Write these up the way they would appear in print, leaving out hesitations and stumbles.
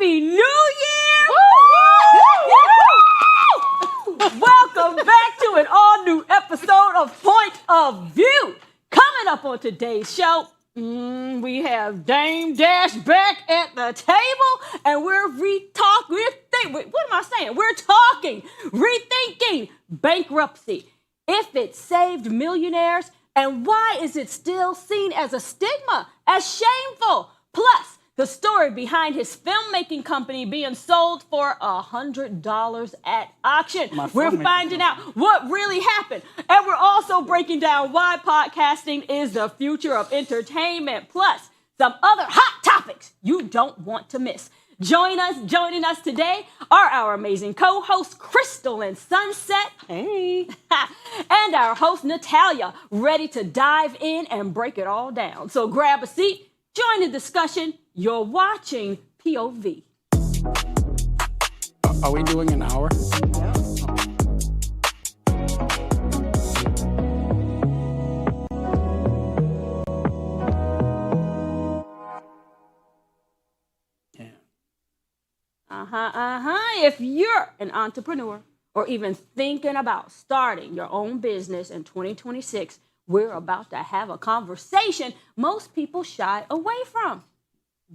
Happy New Year! Welcome back to an all-new episode of Point of View. Coming up on today's show, we have Dame Dash back at the table, and we're rethinking bankruptcy. If it saved millionaires, and why is it still seen as a stigma, as shameful? Plus, the story behind his filmmaking company being sold for $100 at auction. We're finding out what really happened. And we're also breaking down why podcasting is the future of entertainment. Plus, some other hot topics you don't want to miss. Joining us today are our amazing co-hosts, Crystal and Sunset. Hey. And our host, Natalia, ready to dive in and break it all down. So grab a seat, join the discussion. You're watching POV. Are we doing an hour? Yeah. If you're an entrepreneur or even thinking about starting your own business in 2026, we're about to have a conversation most people shy away from.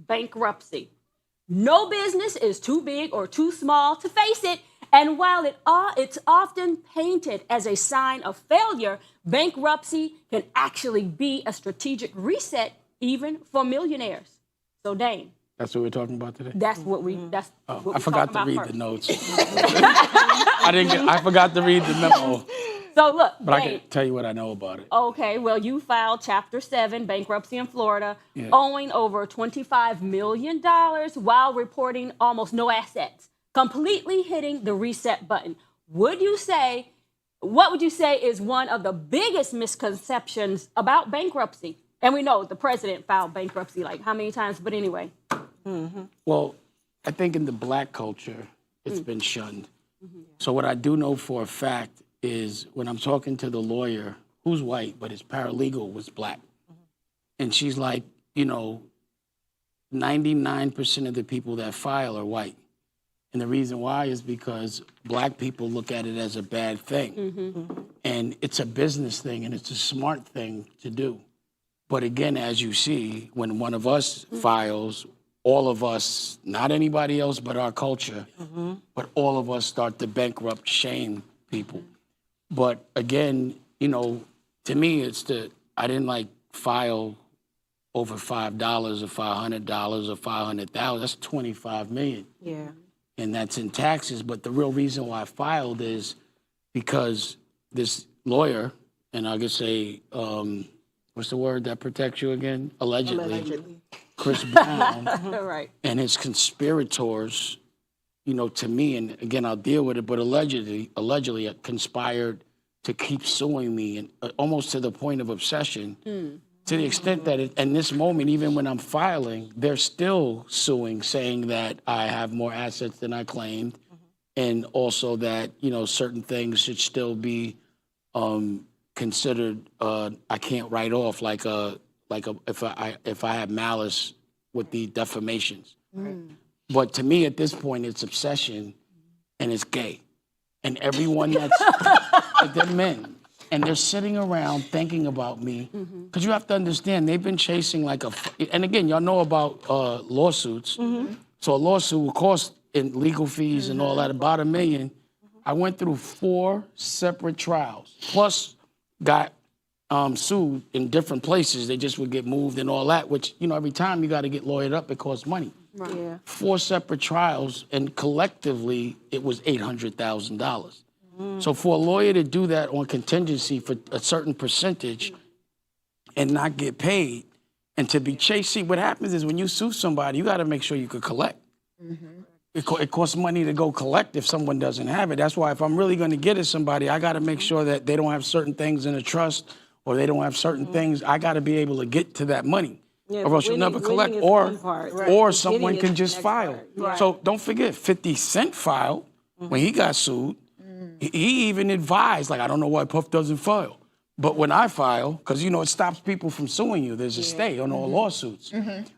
Bankruptcy. No business is too big or too small to face it. And while it's often painted as a sign of failure, bankruptcy can actually be a strategic reset even for millionaires. So, Dane. That's what we're talking about today? That's what we I forgot to read the notes. I forgot to read the memo. So look, but Dane, I can tell you what I know about it. Okay, well, you filed Chapter 7, bankruptcy in Florida, owing over $25 million while reporting almost no assets, completely hitting the reset button. What would you say is one of the biggest misconceptions about bankruptcy? And we know the president filed bankruptcy like how many times, but anyway. Well, I think in the black culture, it's been shunned. So what I do know for a fact is when I'm talking to the lawyer, who's white, but his paralegal was black. And she's like, 99% of the people that file are white. And the reason why is because black people look at it as a bad thing. And it's a business thing and it's a smart thing to do. But again, as you see, when one of us files, all of us, not anybody else but our culture, but all of us start to bankrupt shame people. But again, to me, I didn't file over $5 or $500 or $500,000. That's $25 million. Yeah. And that's in taxes. But the real reason why I filed is because this lawyer, and I could say, what's the word that protects you again? Allegedly. Chris Brown right. And his conspirators, to me, and again, I'll deal with it, but allegedly conspired to keep suing me, and almost to the point of obsession, to the extent that in this moment, even when I'm filing, they're still suing, saying that I have more assets than I claimed, and also that, certain things should still be considered, I can't write off, if I have malice with the defamations. But to me, at this point, it's obsession and it's gay. And everyone they're men. And they're sitting around thinking about me. Because you have to understand, they've been chasing and again, y'all know about lawsuits. So a lawsuit will cost in legal fees and all that about $1 million. I went through 4 separate trials, plus got sued in different places. They just would get moved and all that, which, every time you got to get lawyered up, it costs money. Right. Yeah. 4 separate trials, and collectively, it was $800,000. So for a lawyer to do that on contingency for a certain percentage and not get paid and to be chased, see, what happens is when you sue somebody, you got to make sure you could collect. It costs money to go collect if someone doesn't have it. That's why if I'm really going to get at somebody, I got to make sure that they don't have certain things in a trust or they don't have certain things. I got to be able to get to that money. Yeah, or else you'll never collect, or someone can just file. Right. So don't forget, 50 Cent filed when he got sued. He even advised, I don't know why Puff doesn't file. But when I file, because you know it stops people from suing you, there's a stay on all lawsuits.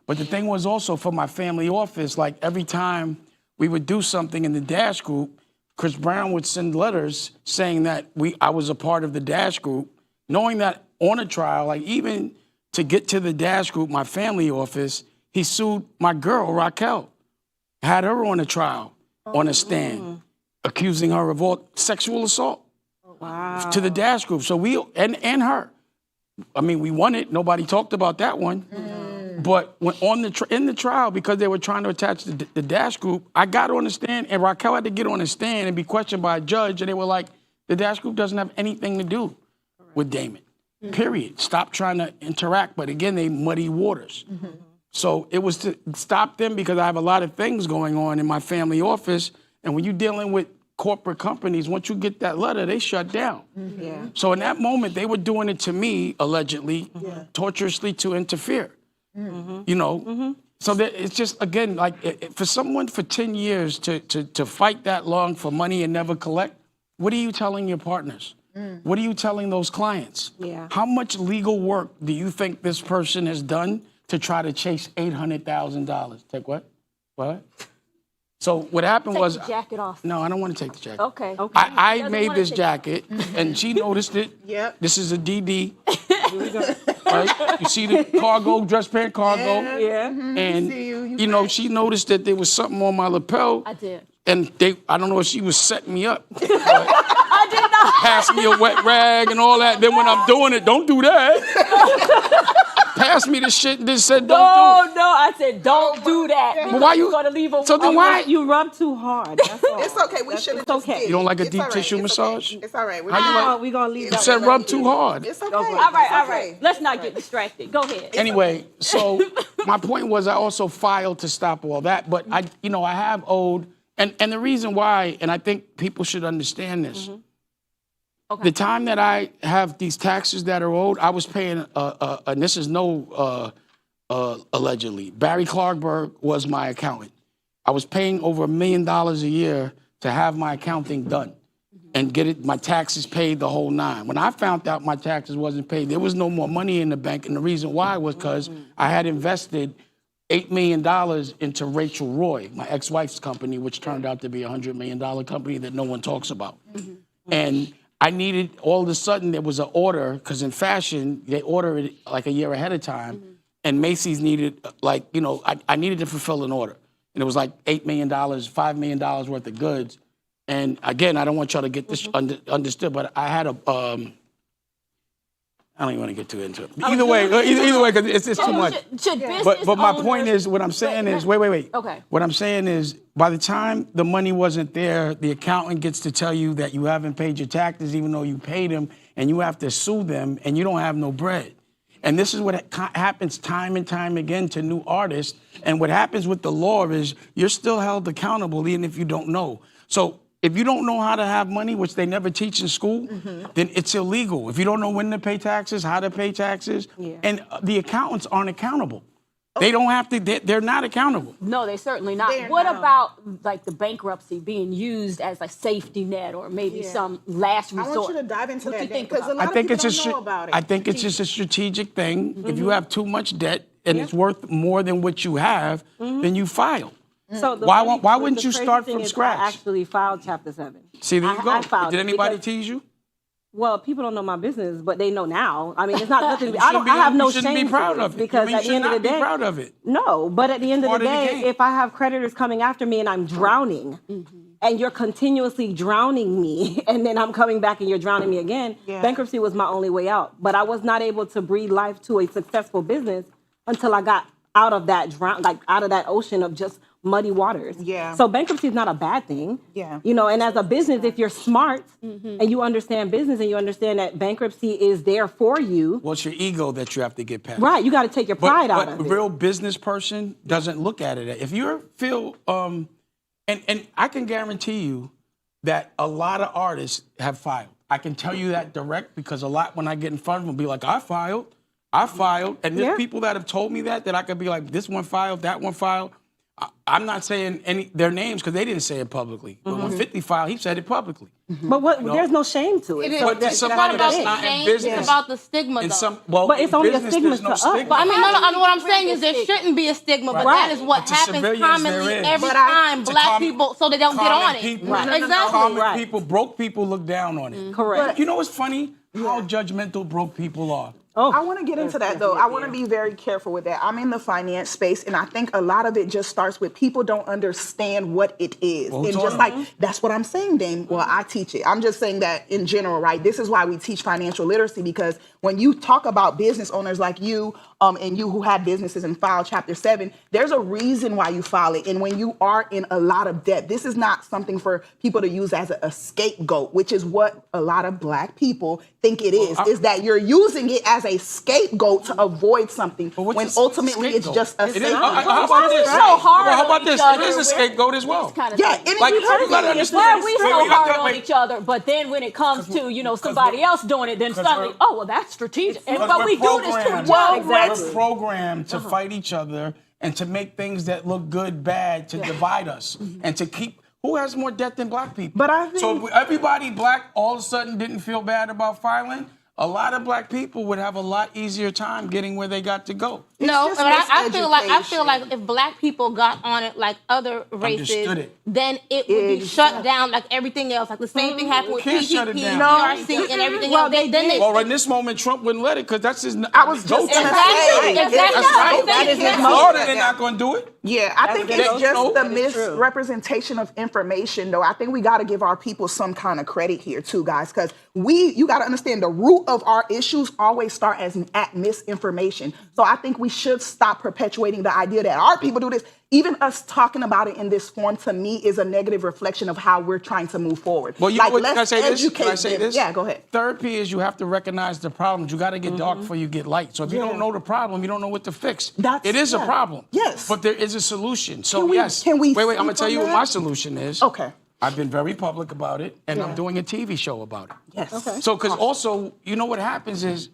But the thing was also for my family office, like every time we would do something in the Dash group, Chris Brown would send letters saying that I was a part of the Dash group, knowing that on a trial, like even to get to the Dash group, my family office, he sued my girl, Raquel, had her on a trial, on a stand, accusing her of all sexual assault. Wow. To the Dash group. So we, and her. I mean, we won it. Nobody talked about that one. But when in the trial, because they were trying to attach the Dash group, I got on the stand, and Raquel had to get on the stand and be questioned by a judge, and they were like, the Dash group doesn't have anything to do with Damon. Period. Stop trying to interact. But again, they muddy waters. So it was to stop them because I have a lot of things going on in my family office, and when you're dealing with corporate companies, once you get that letter, they shut down. So in that moment, they were doing it to me, allegedly, torturously to interfere. You know? So that it's just, again, like for someone for 10 years to fight that long for money and never collect, what are you telling your partners? What are you telling those clients? How much legal work do you think this person has done to try to chase $800,000? Take what? What? So what happened was, Take the jacket off. No, I don't want to take the jacket. Okay. I made this jacket, and she noticed it. This is a DD. Right? You see the cargo, dress pant cargo. And you know, she noticed that there was something on my lapel. I did. And I don't know if she was setting me up. I did not. Pass me a wet rag and all that. Then when I'm doing it, don't do that. Pass me the shit and then said, don't do it. No, I said, don't do that. But why you gonna leave a So then why? You rub too hard. That's all. It's okay. We should have just okay. did. You don't like a It's deep all right. tissue It's okay. massage? It's all right. We're We're going to leave You that. said rub too hard. It's okay. All right. Let's not get distracted. Go ahead. Anyway, so my point was I also filed to stop all that, but I have owed, and the reason why, and I think people should understand this, the time that I have these taxes that are owed, I was paying, and this is allegedly, Barry Clarkberg was my accountant. I was paying over $1 million a year to have my accounting done and get my taxes paid the whole nine. When I found out my taxes wasn't paid, there was no more money in the bank, and the reason why was because I had invested $8 million into Rachel Roy, my ex-wife's company, which turned out to be a $100 million company that no one talks about. And I needed, all of a sudden, there was an order, because in fashion, they order it like a year ahead of time, and Macy's needed, I needed to fulfill an order. And it was like $8 million, $5 million worth of goods. And again, I don't want y'all to get this understood, but I had I don't even want to get too into it. Either way, because it's too much. But my point is, what I'm saying is, wait. Okay. What I'm saying is, by the time the money wasn't there, the accountant gets to tell you that you haven't paid your taxes, even though you paid them, and you have to sue them, and you don't have no bread. And this is what happens time and time again to new artists. And what happens with the law is you're still held accountable even if you don't know. So if you don't know how to have money, which they never teach in school, then it's illegal. If you don't know when to pay taxes, how to pay taxes, and the accountants aren't accountable. They don't have to, they're not accountable. No, they certainly not. What about like the bankruptcy being used as a safety net or maybe some last resort? I want you to dive into that because a I lot of think people it's don't know about it. I think it's just a strategic thing. If you have too much debt and it's worth more than what you have, then you file. So why wouldn't you start from scratch? I actually filed Chapter 7. See, there you go. I filed Did it anybody because- tease you? Well, people don't know my business, but they know now. I mean, it's not nothing. You I shouldn't be- have no you shouldn't shame be proud for of it. because You at the end of the should not day, be proud of it. No, but at the end of the Part of the day, game. if I have creditors coming after me and I'm drowning, and you're continuously drowning me, and then I'm coming back and you're drowning me again, bankruptcy was my only way out. But I was not able to breathe life to a successful business until I got out of that out of that ocean of just muddy waters. So bankruptcy is not a bad thing. And as a business, if you're smart and you understand business and you understand that bankruptcy is there for you. Well, it's your ego that you have to get past. Right, you got to take your pride out But of a it. real business person doesn't look at it. If you feel, and I can guarantee you that a lot of artists have filed. I can tell you that direct because a lot when I get in front of them, be like, I filed. And there's people that have told me that I could be like, this one filed, that one filed. I'm not saying their names because they didn't say it publicly. But when 50 filed, he said it publicly. But there's no shame to it. But to somebody that's not in business, it's about the stigma, though. But it's only a stigma to us. But I mean, no, what I'm saying is there shouldn't be a stigma, but that is what happens commonly every time black people, so they don't get on it. Exactly. Common people, broke people look down on it. Correct. But you know what's funny? How judgmental broke people are. I want to get into that, though. I want to be very careful with that. I'm in the finance space, and I think a lot of it just starts with people don't understand what it is. And just like, that's what I'm saying, Dame. Well, I teach it. I'm just saying that in general, right? This is why we teach financial literacy, because when you talk about business owners like you, and you who have businesses and file Chapter 7, there's a reason why you file it. And when you are in a lot of debt, this is not something for people to use as a scapegoat, which is what a lot of black people think it is that you're using it as a scapegoat to avoid something when ultimately it's just a scapegoat. How about this? How about this? It is a scapegoat as well. Yeah, like you gotta understand. Why are we so hard on each other? But then when it comes to somebody else doing it, then suddenly, oh well, that's strategic. But we do this too. We're programmed to fight each other and to make things that look good bad, to divide us and to keep. Who has more debt than black people? But I think so everybody black all of a sudden didn't feel bad about filing. A lot of black people would have a lot easier time getting where they got to go. No, but I feel like if black people got on it like other races, then it would be shut down like everything else. Like the same thing happened with PPP, PRC, and everything else. Well, in this moment, Trump wouldn't let it because that's his. I was just going to say. That is his Florida, they're not going to do it. Yeah, I think it's just the misrepresentation of information, though. I think we got to give our people some kind of credit here, too, guys, because you got to understand the root of our issues always start at misinformation. So I think we should stop perpetuating the idea that our people do this. Even us talking about it in this form, to me, is a negative reflection of how we're trying to move forward. Well, can I say this? Yeah, go ahead. Third P is you have to recognize the problems. You got to get dark before you get light. So if you don't know the problem, you don't know what to fix. It is a problem. Yes. But there is a solution. So Can we wait, I'm going to tell you what my solution is. Okay. I've been very public about it, and I'm doing a TV show about it. Yes. Okay. So, because also, you know what happens is,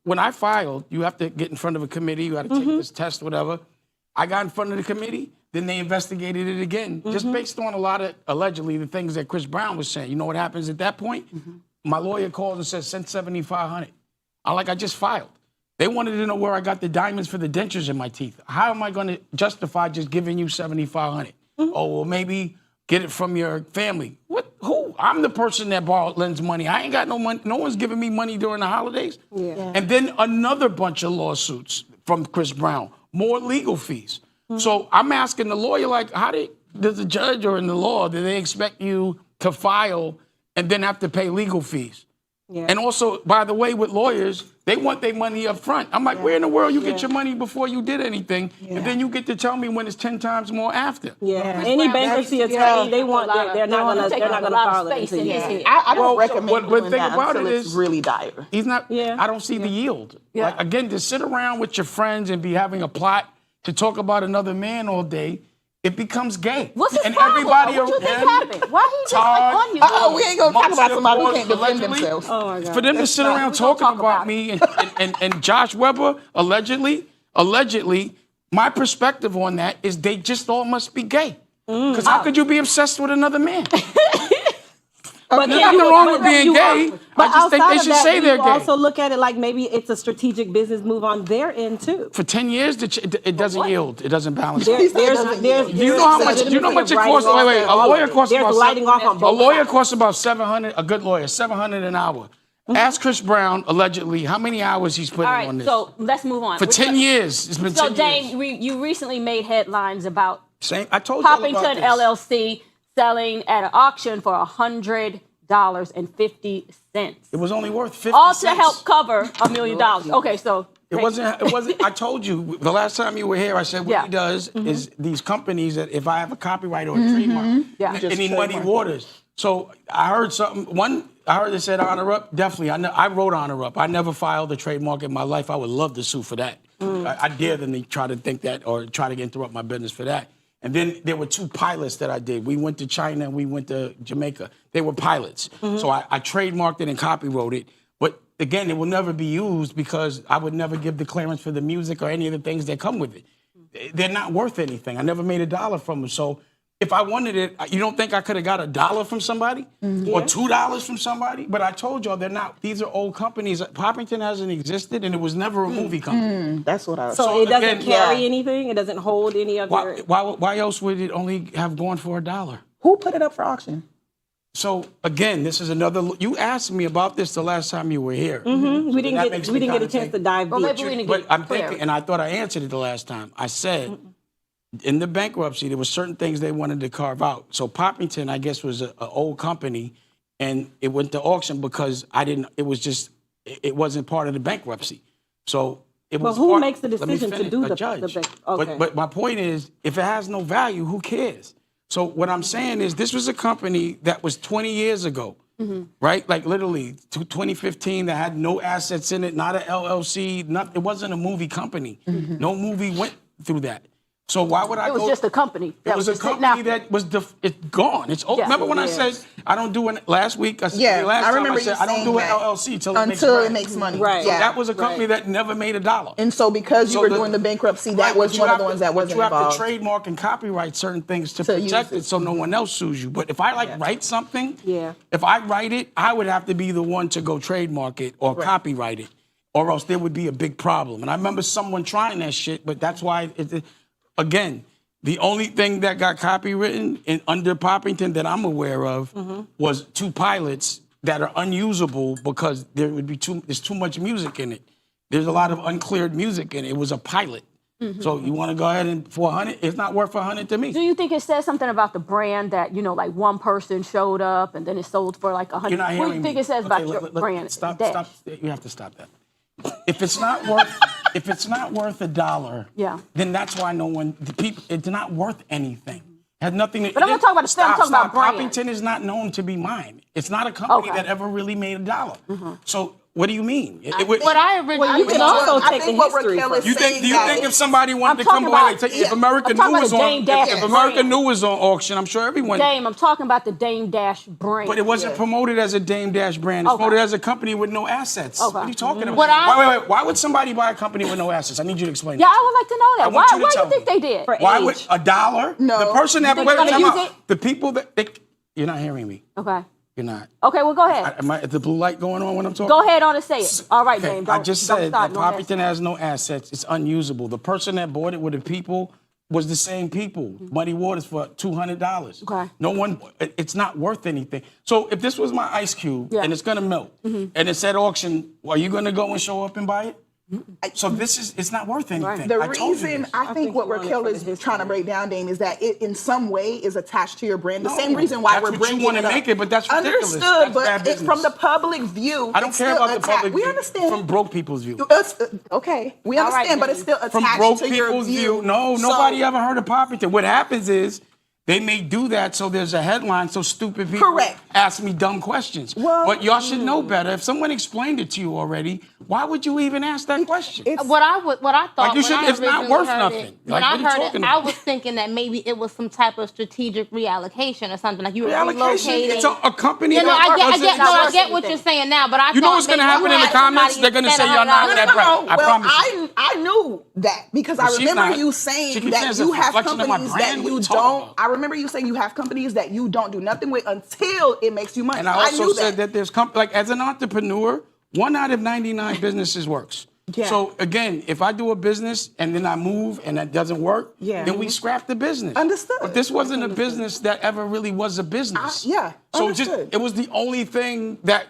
when I filed, you have to get in front of a committee, you got to take this test, whatever. I got in front of the committee, then they investigated it again, just based on a lot of, allegedly, the things that Chris Brown was saying. You know what happens at that point? My lawyer calls and says, send $7,500. I just filed. They wanted to know where I got the diamonds for the dentures in my teeth. How am I going to justify just giving you $7,500? Oh, well, maybe get it from your family. What? Who? I'm the person that lends money. I ain't got no money. No one's giving me money during the holidays. Yeah. And then another bunch of lawsuits from Chris Brown. More legal fees. So I'm asking the lawyer, like, does the judge or in the law, do they expect you to file and then have to pay legal fees? Yeah. And also, by the way, with lawyers, they want their money up front. I'm like, where in the world you get your money before you did anything? And then you get to tell me when it's 10 times more after. Yeah. Any bankruptcy attorney, they're not gonna file it. I don't recommend doing that until it's really dire. He's not. I don't see the yield. Like, again, to sit around with your friends and be having a plot to talk about another man all day, it becomes gay. What's his and problem? Everybody What you think happened? Why he just on you? We ain't gonna talk about somebody who can't defend themselves. Oh my God. For them to sit around talking about me and Josh Weber, allegedly, my perspective on that is they just all must be gay. Because how could you be obsessed with another man? But there's nothing wrong with being gay. I just think they should say they're gay. Also look at it like maybe it's a strategic business move on their end too. For 10 years, it doesn't yield. It doesn't balance. Do you know how much? Do you know how much it costs? Wait. A lawyer costs about $700. A good lawyer, $700 an hour. Ask Chris Brown, allegedly, how many hours he's putting on this. All right, so let's move on. For 10 years. It's been 10 years. So, Dane, you recently made headlines about I told you Poppington about this. LLC selling at an auction for $100.50. It was only worth 50 All cents. to help cover $1 million. Okay, so it wasn't. I told you the last time you were here. I said what he does is these companies that if I have a copyright or a trademark, any muddy waters. So I heard something. I heard they said honor up. Definitely, I wrote honor up. I never filed a trademark in my life. I would love to sue for that. I dare them to try to think that or try to interrupt my business for that. And then there were 2 pilots that I did. We went to China and we went to Jamaica. They were pilots. So I trademarked it and copywrote it. But again, it will never be used because I would never give the clearance for the music or any of the things that come with it. they're not worth anything. I never made $1 from them. So if I wanted it, you don't think I could have got $1 from somebody or $2 from somebody? But I told y'all they're not. These are old companies. Poppington hasn't existed, and it was never a movie company. That's what I was. So it doesn't again, carry anything. It doesn't hold any of your. Why else would it only have gone for $1? Who put it up for auction? So again, this is another. You asked me about this the last time you were here. Mm-hmm. We didn't get a chance to dive deep. Maybe we didn't But get I'm clear. thinking, and I thought I answered it the last time. I said, in the bankruptcy, there were certain things they wanted to carve out. So Poppington, I guess, was an old company, and it went to auction because it wasn't part of the bankruptcy. So it was. But who part, makes the decision to do a judge. Okay. But my point is, if it has no value, who cares? So what I'm saying is, this was a company that was 20 years ago, right? Like literally 2015, that had no assets in it, not an LLC, it wasn't a movie company. No movie went through that. So why would I It was go? just a company. It was a company that was it's gone. It's old. Yeah. Remember when I said I don't do it last week? I remember said you I don't do an saying that. LLC till Until it it makes makes money. Right. So Yeah. that was a company that never made $1. And so because you were the- doing the bankruptcy, Right, that was but you one of have the to- ones that but wasn't you have involved. to trademark and copyright certain things to To protect use it so no one else sues you. But if I write something, Yeah. if I write it, I would have to be the one to go trademark it or copyright it, or else there would be a big problem. And I remember someone trying that shit, but that's why, again, the only thing that got copywritten under Poppington that I'm aware of was 2 pilots that are unusable because there's too much music in it. There's a lot of uncleared music in it. It was a pilot. So you want to go ahead and for $100? It's not worth $100 to me. Do you think it says something about the brand that, like one person showed up and then it sold for like $100? You're not What hearing do you think me. it says about your brand? Stop. Dash? You have to stop that. If it's not worth $1, Yeah. then that's why it's not worth anything. It has nothing to. But I'm not talking about the film, I'm talking about brand. Poppington is not known to be mine. It's not a company Okay. that ever really made $1. So what do you mean? What I originally Well, you can also I take the think what history Raquel from is it. saying Do you think if somebody wanted to talking come away, about- if American I'm talking New was about on, Dame Dash if American brand. New was on auction, I'm sure everyone. Dame, I'm talking about the Dame Dash brand. But it wasn't promoted as a Dame Dash brand. It's Okay. promoted as a company with no assets. Okay. What are you talking about? What Why would somebody buy a company with no assets? I need you to explain. Yeah, that. I would like to know that. I Why want you to do tell you think me. they did? For Why age. would $1? No. The person that You think wait, they're time gonna use out. The people that you're not hearing me. Okay. You're not. Okay, well, go ahead. Am I at the blue light going on when I'm talking? Go ahead on and say it. All right, Okay, Dame. I just don't said start that no Poppington mess. has no assets. It's unusable. The person that bought it with the people was the same people. Muddy Waters for $200. Okay. No one. It's not worth anything. So if this was my ice cube Yeah. and it's gonna melt and it's at auction, are you gonna go and show up and buy it? So it's not worth anything. The I told you reason this. I think what you want it Raquel for the is history. trying to break down, Dame, is that it in some way is attached to your brand. The No, same reason why that's we're what you bringing wanna it up. make it, but that's ridiculous. Understood, That's bad but business. from the public view, I don't it's care still about the public We view. understand. From broke people's view. Okay, we All right, understand, but it's Dame. still From attached broke to your people's view. view. No, So- nobody ever heard of Poppington. What happens is they may do that so there's a headline so stupid people Correct. ask me dumb questions. Well, but y'all should know better. If someone explained it to you already, why would you even ask that question? What I thought Like, you when should- I it's not originally worth heard nothing. it, Like, when I what are you heard talking it, I about? was thinking that maybe it was some type of strategic reallocation or something. Like you were Reallocation, relocating. it's a company You know, that I get what you're saying now, but I You know thought what's gonna maybe happen you in the had comments? somebody They're gonna spend say y'all not $100. that bright. I well, promise you. I knew that because I She's remember not. you She saying keeps saying that it's you a have reflection of my companies brand. that What you you talking don't. about? I remember you saying you have companies that you don't do nothing with until it makes you money. And I also knew said that there's like as an entrepreneur, 1 out of 99 businesses works. Yeah. So again, if I do a business and then I move and that doesn't work, Yeah. then we scrap the business. Understood. But this wasn't a business that ever really was a business. yeah, So understood. it was the only thing that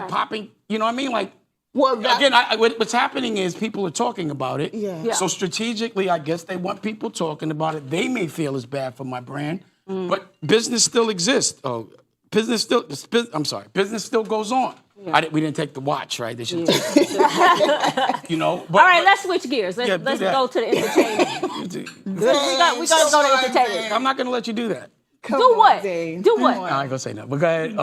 popping. You know what I mean? Like. Well, that- Again, what's happening is people are talking about it. Yeah. Yeah. So strategically, I guess they want people talking about it. They may feel it's bad for my brand, but business still exists. Oh, business still goes on. We didn't take the watch, right? They should take it. You know. But, All right, let's switch gears. Let's Yeah, do that. go to the entertainment. we got to go to entertainment. I'm not going to let you do that. Do what? Do what? I ain't gonna say nothing. But go ahead.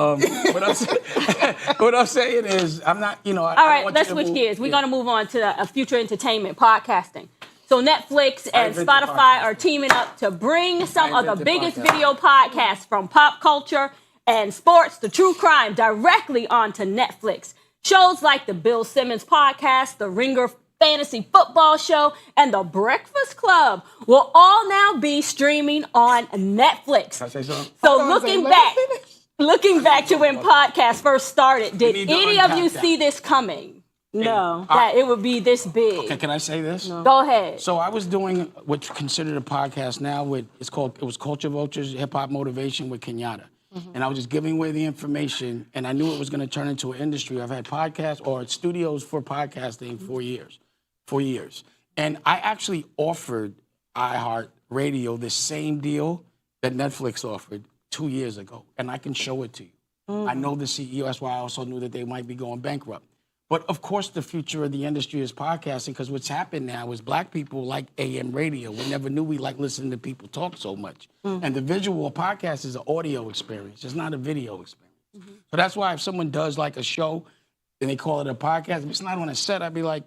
What I'm saying is, I'm not. You know. All right, let's switch gears. We're going to move on to future entertainment, podcasting. So Netflix and invented Spotify podcasting. are teaming up to bring some of the invented biggest podcasting. video podcasts from pop culture and sports to true crime directly onto Netflix. Shows like the Bill Simmons podcast, The Ringer fantasy football show, and The Breakfast Club will all now be streaming on Netflix. Can I say something? So looking back to when podcasts first started, did any of you see this coming? No. That it would be this big. Okay, can I say this? No. Go ahead. So I was doing what's considered a podcast now it was Culture Vultures, Hip Hop Motivation with Kenyatta. And I was just giving away the information, and I knew it was going to turn into an industry. I've had podcasts or studios for podcasting for years. And I actually offered iHeartRadio the same deal that Netflix offered 2 years ago, and I can show it to you. I know the CEO, that's why I also knew that they might be going bankrupt. But of course, the future of the industry is podcasting, because what's happened now is black people like AM radio. We never knew we liked listening to people talk so much. And the visual podcast is an audio experience. It's not a video experience. So that's why if someone does like a show and they call it a podcast, if it's not on a set, I'd be like,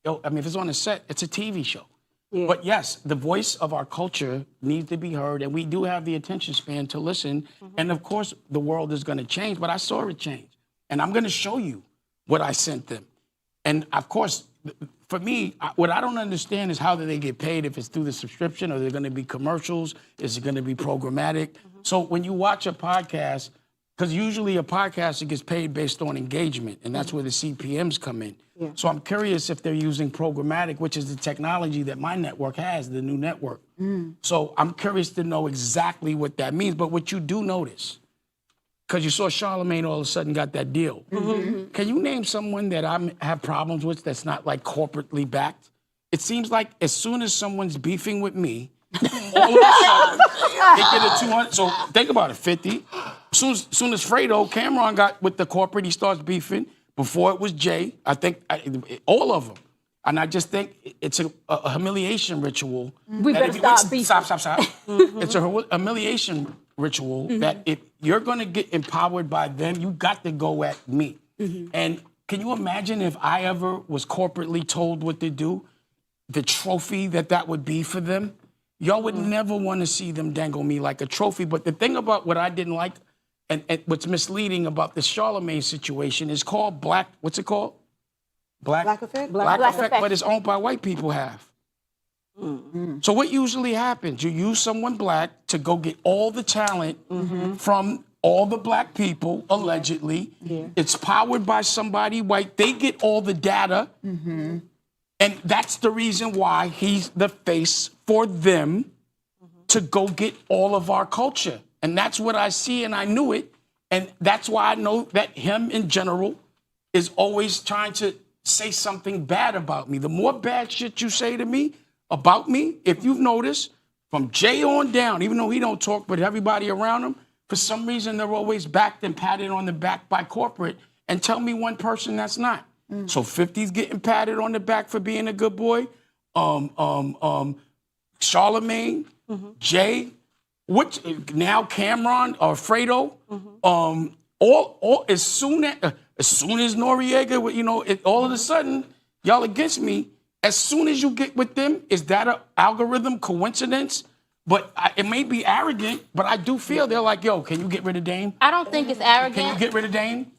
if it's on a set, it's a TV show. Yeah. But yes, the voice of our culture needs to be heard, and we do have the attention span to listen. And of course, the world is going to change, but I saw it change. And I'm going to show you what I sent them. And of course, for me, what I don't understand is how do they get paid, if it's through the subscription, or they're going to be commercials, is it going to be programmatic? So when you watch a podcast, because usually a podcaster gets paid based on engagement, and that's where the CPMs come in. Yeah. So I'm curious if they're using programmatic, which is the technology that my network has, the new network. So I'm curious to know exactly what that means. But what you do notice, because you saw Charlamagne all of a sudden got that deal. Can you name someone that I have problems with that's not like corporately backed? It seems like as soon as someone's beefing with me, all of a sudden, they get a 200. So think about it, 50. Soon as Fredo, Cameron got with the corporate, he starts beefing. Before it was Jay, I think all of them. And I just think it's a humiliation ritual. We better stop beefing. Stop. It's a humiliation ritual that if you're going to get empowered by them, you got to go at me. And can you imagine if I ever was corporately told what to do, the trophy that would be for them? Y'all would never want to see them dangle me like a trophy. But the thing about what I didn't like and what's misleading about this Charlamagne situation is called what's it called? Black Effect? Black Effect, but it's owned by white people half. So what usually happens? You use someone black to go get all the talent from all the black people, allegedly. Yeah. It's powered by somebody white. They get all the data. And that's the reason why he's the face for them to go get all of our culture. And that's what I see, and I knew it. And that's why I know that him in general is always trying to say something bad about me. The more bad shit you say to me, about me, if you've noticed, from Jay on down, even though he don't talk, but everybody around him, for some reason they're always backed and patted on the back by corporate. And tell me one person that's not. So 50's getting patted on the back for being a good boy. Charlamagne, Jay, now Cameron or Fredo, all as soon as Noriega, all of a sudden y'all against me. As soon as you get with them, is that an algorithm coincidence? But it may be arrogant, but I do feel they're like, yo, can you get rid of Dame? I don't think it's arrogant. Can you get rid of Dame?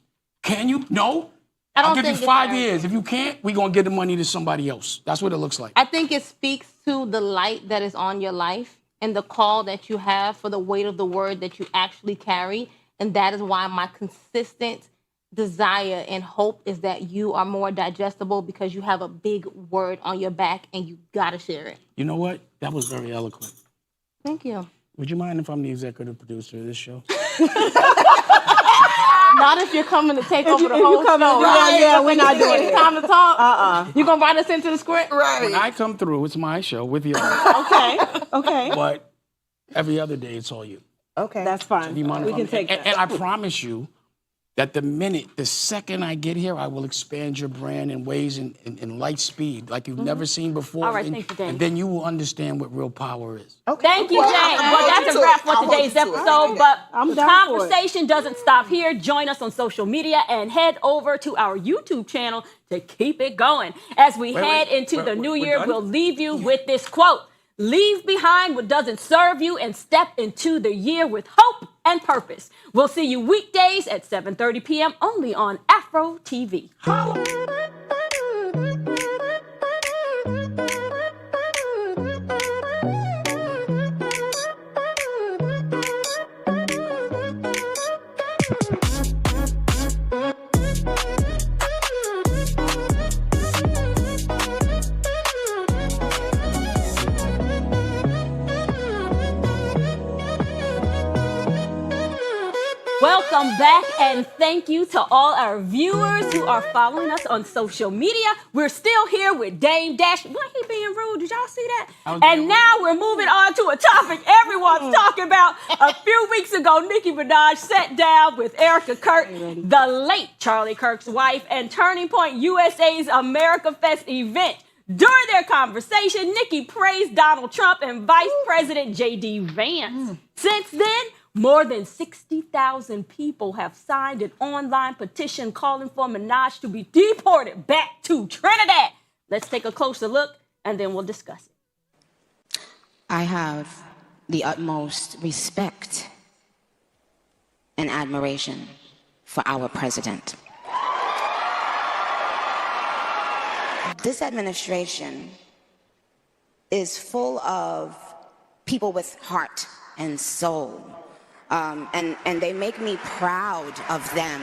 Can you? No? I'll give you 5 years. If you can't, we're going to give the money to somebody else. That's what it looks like. I think it speaks to the light that is on your life and the call that you have for the weight of the word that you actually carry. And that is why my consistent desire and hope is that you are more digestible, because you have a big word on your back and you got to share it. You know what? That was very eloquent. Thank you. Would you mind if I'm the executive producer of this show? Not if you're coming to take over the whole show. Right? Yeah, we're not doing it. It's time to talk. You going to write us into the script? Right. When I come through, it's my show with you. Okay. But every other day, it's all you. Okay. That's fine. We can take that. And I promise you that the second I get here, I will expand your brand in ways in light speed like you've never seen before. All right, thank you, Jay. And then you will understand what real power is. Okay. Thank you, Jay. Well, that's a wrap for today's episode. But the conversation doesn't stop here. Join us on social media and head over to our YouTube channel to keep it going. As we head into the new year, we'll leave you with this quote. Leave behind what doesn't serve you and step into the year with hope and purpose. We'll see you weekdays at 7:30 p.m. only on Afro TV. back, and thank you to all our viewers who are following us on social media. We're still here with Dame Dash. Wasn't he being rude? Did y'all see that? And now we're moving on to a topic everyone's talking about. A few weeks ago, Nicki Minaj sat down with Erica Kirk, the late Charlie Kirk's wife, and Turning Point USA's America Fest event. During their conversation, Nicki praised Donald Trump and Vice President J.D. Vance. Since then, more than 60,000 people have signed an online petition calling for Minaj to be deported back to Trinidad. Let's take a closer look, and then we'll discuss it. I have the utmost respect and admiration for our president. This administration is full of people with heart and soul, and they make me proud of them.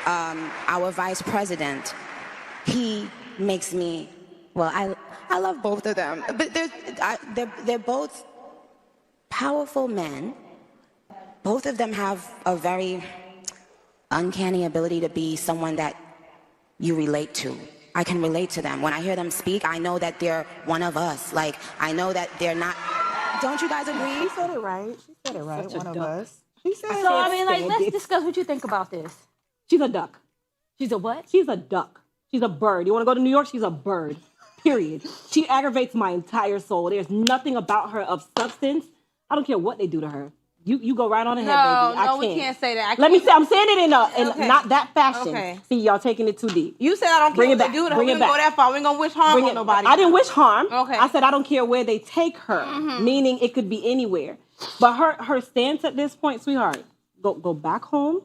Our vice president, he makes me, well, I love both of them, but they're both powerful men. Both of them have a very uncanny ability to be someone that you relate to. I can relate to them. When I hear them speak, I know that they're one of us. Like, I know that they're not. Don't you guys agree? She said it right. She said it right. One of us. She said So, I mean, like, let's discuss what you think about this. She's a duck. She's a what? She's a duck. She's a bird. You want to go to New York? She's a bird. Period. She aggravates my entire soul. There's nothing about her of substance. I don't care what they do to her. You go right on ahead, baby. I can't. We can't say that. Let me say, I'm saying it in Okay. not that fashion. Okay. See, y'all taking it too deep. You said I don't care Bring what it back. they do to her. Bring We it didn't go back. that far. We ain't gonna wish harm on nobody. I didn't wish harm. Okay. I said I don't care where they take her, meaning it could be anywhere. But her stance at this point, sweetheart, go back home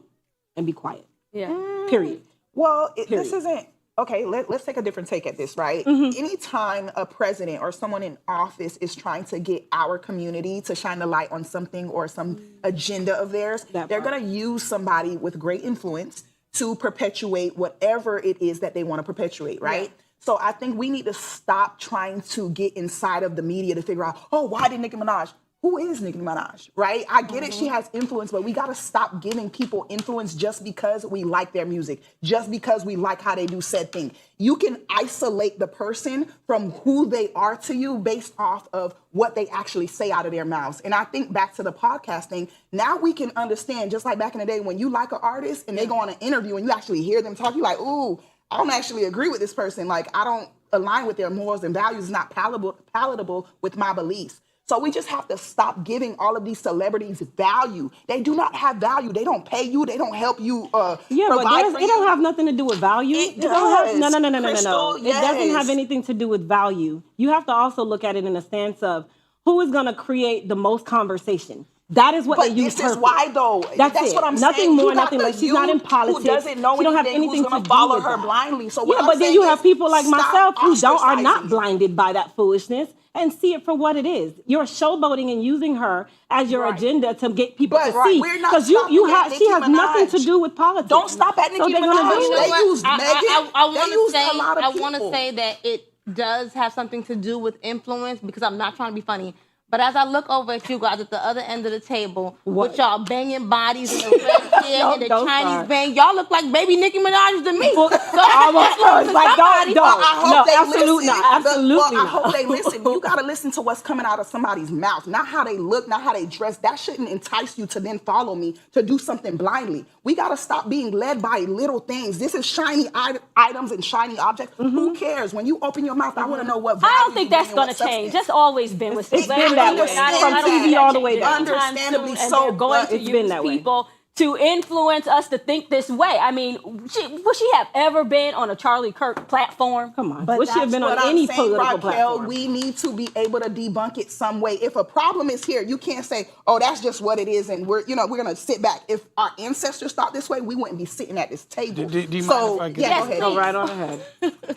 and be quiet. Yeah. Period. Well, this Period. isn't okay. Let's take a different take at this, right? Mm-hmm. Anytime a president or someone in office is trying to get our community to shine the light on something or some agenda of theirs, That they're part. going to use somebody with great influence to perpetuate whatever it is that they want to perpetuate, right? Yeah. So I think we need to stop trying to get inside of the media to figure out, oh, why did Nicki Minaj? Who is Nicki Minaj, right? I get it, she has influence, but we got to stop giving people influence just because we like their music, just because we like how they do said thing. You can isolate the person from who they are to you based off of what they actually say out of their mouths. And I think back to the podcast thing, now we can understand, just like back in the day when you like an artist and they go on an interview and you actually hear them talk, you're like, ooh, I don't actually agree with this person. Like, I don't align with their morals and values, it's not palatable with my beliefs. So we just have to stop giving all of these celebrities value. They do not have value. They don't pay you. They don't help you Yeah, but provide for it don't have nothing to do with value. It don't have, does. no. Crystal, It doesn't yes. have anything to do with value. You have to also look at it in the stance of who is going to create the most conversation. That is what But they use this her is for. why, though. That's it. what I'm Nothing saying. more, You got nothing the less. She's not in youth politics. Who doesn't know She don't have anything, anything who's going to to follow do with her that. blindly. So Yeah, what but I'm then saying you have is people like stop myself who are not ostracizing. blinded by that foolishness and see it for what it is. You're showboating and using her as your Right. agenda to get people But to see. we're not Because stopping at she Nicki has nothing to Minaj. do with politics. Don't stop at Nicki they're gonna Minaj. do You know it. They what? used Megan. I They want used to say a lot of I want to people. say that it does have something to do with influence because I'm not trying to be funny. But as I look over at you guys at the other end of the table with y'all banging bodies and the red hair and the Don't Chinese start. bang, y'all look like baby Nicki Minaj to me. So Almost like don't. I hope No, they absolutely listen. not. Absolutely Well, I not. hope they listen. You got to listen to what's coming out of somebody's mouth, not how they look, not how they dress. That shouldn't entice you to then follow me to do something blindly. We got to stop being led by little things. This is shiny items and shiny objects. Who cares? When you open your mouth, I want to know what value I don't think you that's bring and going what to change. substance. That's always been with It's been celebrities. that way. From I don't TV think all that the way changes down. anytime Understandably soon, and so, they're going but to it's been use that way. people to influence us to think this way. I mean, would she have ever been on a Charlie Kirk platform? Come on. But Would she have that's been on what I'm any saying, political Raquel, platform? we need to be able to debunk it some way. If a problem is here, you can't say, "Oh, that's just what it is," and we're gonna sit back. If our ancestors thought this way, we wouldn't be sitting at this table. Do you so, mind if I get yeah, Yes, go ahead. Go right on ahead.